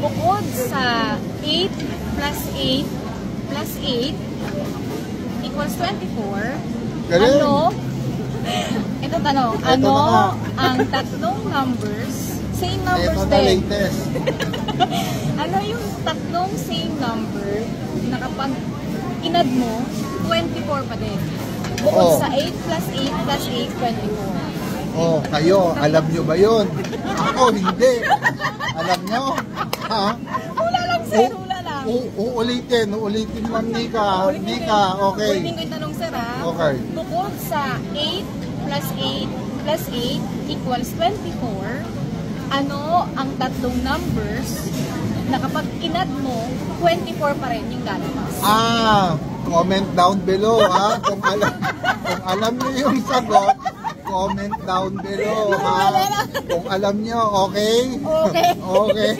Bukod sa 8 plus 8 plus 8 equals 24, Galing. ito tanong, Ito ang tatlong numbers, same numbers Ito na din. latest. Ano yung tatlong same number na kapag inad mo, 24 pa din? Bukod sa 8 plus 8 plus 8, 24. Oh, kayo, alam nyo ba yun? Ako, hindi. Alam nyo? Ha? Hula lang, sir. Hula lang. Uulitin, Ma'am Nika. Nika, okay. Ulitin ko yung tanong, sir, ha? Okay. Bukod sa 8 plus 8 plus 8 equals 24, ano ang tatlong numbers na kapag inad mo, 24 pa rin yung lalabas? Comment down below, ha? Kung alam niyo yung sagot, comment down below, ha? Kung alam niyo, okay? Okay. Okay.